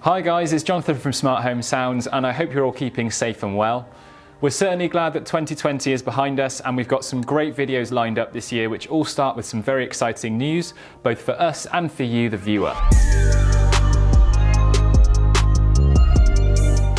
Hi guys, it's Jonathan from Smart Home Sounds and I hope you're all keeping safe and well. We're certainly glad that 2020 is behind us and we've got some great videos lined up this year which all start with some very exciting news, both for us and for you, the viewer.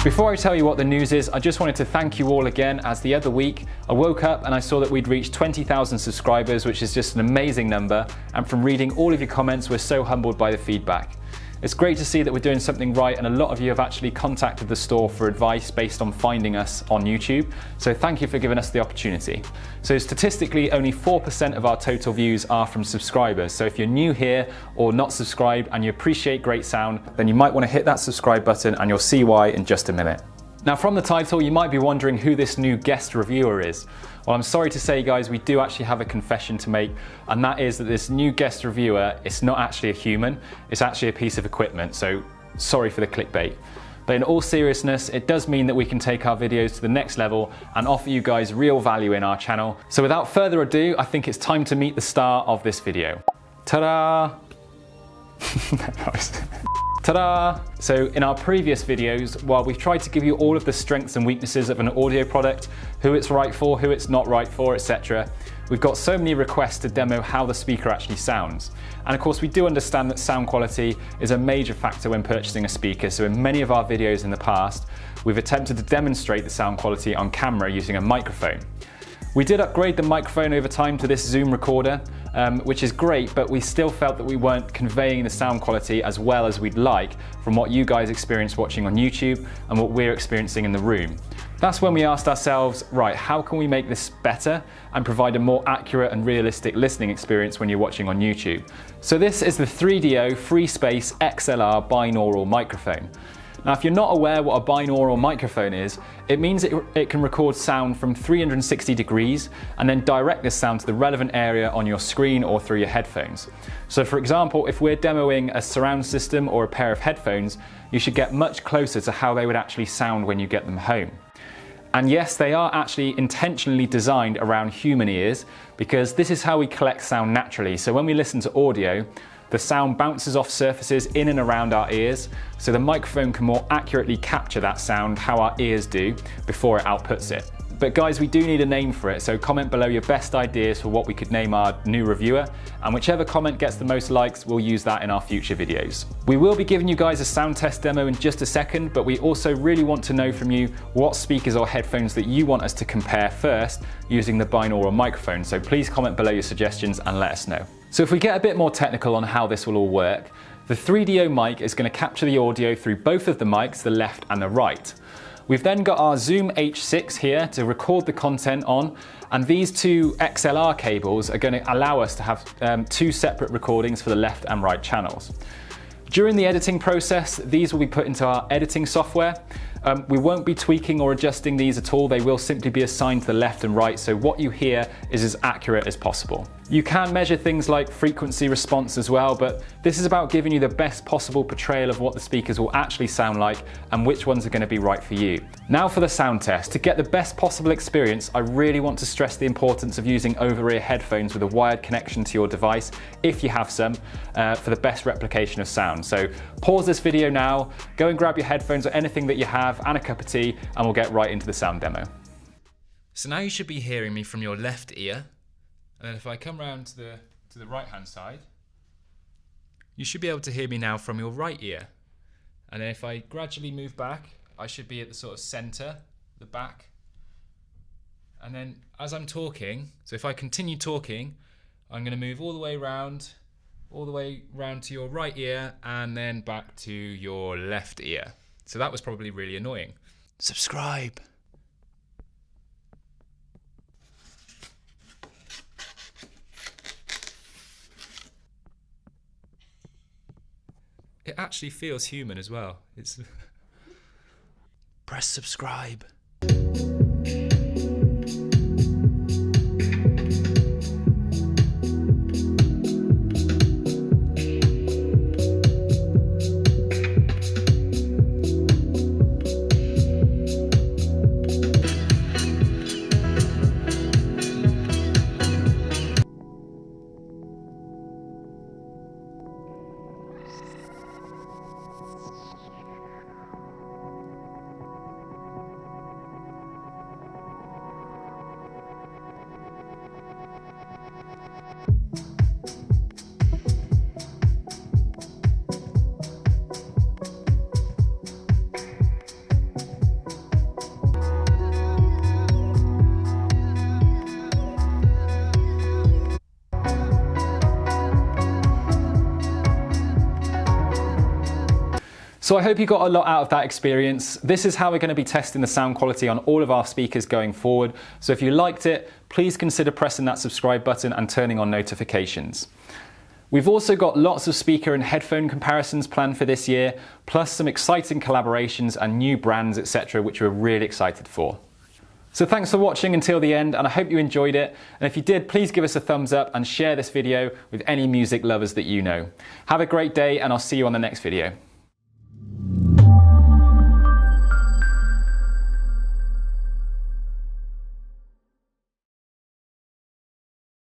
Before I tell you what the news is, I just wanted to thank you all again, as the other week I woke up and I saw that we'd reached 20,000 subscribers, which is just an amazing number, and from reading all of your comments we're so humbled by the feedback. It's great to see that we're doing something right and a lot of you have actually contacted the store for advice based on finding us on YouTube, so thank you for giving us the opportunity. So statistically only 4% of our total views are from subscribers, so if you're new here or not subscribed and you appreciate great sound, then you might want to hit that subscribe button and you'll see why in just a minute. Now from the title you might be wondering who this new guest reviewer is. Well, I'm sorry to say guys, we do actually have a confession to make, and that is that this new guest reviewer is not actually a human, it's actually a piece of equipment, so sorry for the clickbait. But in all seriousness, it does mean that we can take our videos to the next level and offer you guys real value in our channel. So without further ado, I think it's time to meet the star of this video. Ta-da! Ta-da! So in our previous videos, while we've tried to give you all of the strengths and weaknesses of an audio product, who it's right for, who it's not right for, etc., we've got so many requests to demo how the speaker actually sounds. And of course we do understand that sound quality is a major factor when purchasing a speaker, so in many of our videos in the past, we've attempted to demonstrate the sound quality on camera using a microphone. We did upgrade the microphone over time to this Zoom recorder, which is great, but we still felt that we weren't conveying the sound quality as well as we'd like from what you guys experience watching on YouTube and what we're experiencing in the room. That's when we asked ourselves, right, how can we make this better and provide a more accurate and realistic listening experience when you're watching on YouTube? So this is the 3DO Free Space XLR binaural microphone. Now, if you're not aware what a binaural microphone is, it means it can record sound from 360 degrees and then direct this sound to the relevant area on your screen or through your headphones. So for example, if we're demoing a surround system or a pair of headphones, you should get much closer to how they would actually sound when you get them home. And yes, they are actually intentionally designed around human ears because this is how we collect sound naturally. So when we listen to audio, the sound bounces off surfaces in and around our ears, so the microphone can more accurately capture that sound how our ears do before it outputs it. But guys, we do need a name for it, so comment below your best ideas for what we could name our new reviewer, and whichever comment gets the most likes, we'll use that in our future videos. We will be giving you guys a sound test demo in just a second, but we also really want to know from you what speakers or headphones that you want us to compare first using the binaural microphone, so please comment below your suggestions and let us know. So if we get a bit more technical on how this will all work, the 3DO mic is going to capture the audio through both of the mics, the left and the right. We've then got our Zoom H6 here to record the content on, and these two XLR cables are going to allow us to have two separate recordings for the left and right channels. During the editing process, these will be put into our editing software. We won't be tweaking or adjusting these at all, they will simply be assigned to the left and right, so what you hear is as accurate as possible. You can measure things like frequency response as well, but this is about giving you the best possible portrayal of what the speakers will actually sound like and which ones are going to be right for you. Now for the sound test. To get the best possible experience, I really want to stress the importance of using over-ear headphones with a wired connection to your device, if you have some, for the best replication of sound. So pause this video now, go and grab your headphones or anything that you have and a cup of tea, and we'll get right into the sound demo. So now you should be hearing me from your left ear. And then if I come round to the right hand side, you should be able to hear me now from your right ear. And then if I gradually move back, I should be at the sort of center, the back. And then as I'm talking, so if I continue talking, I'm going to move all the way round to your right ear and then back to your left ear. So that was probably really annoying. Subscribe. It actually feels human as well. It's press subscribe. So I hope you got a lot out of that experience. This is how we're going to be testing the sound quality on all of our speakers going forward. So if you liked it, please consider pressing that subscribe button and turning on notifications. We've also got lots of speaker and headphone comparisons planned for this year, plus some exciting collaborations and new brands, etc., which we're really excited for. So thanks for watching until the end, and I hope you enjoyed it. And if you did, please give us a thumbs up and share this video with any music lovers that you know. Have a great day, and I'll see you on the next video.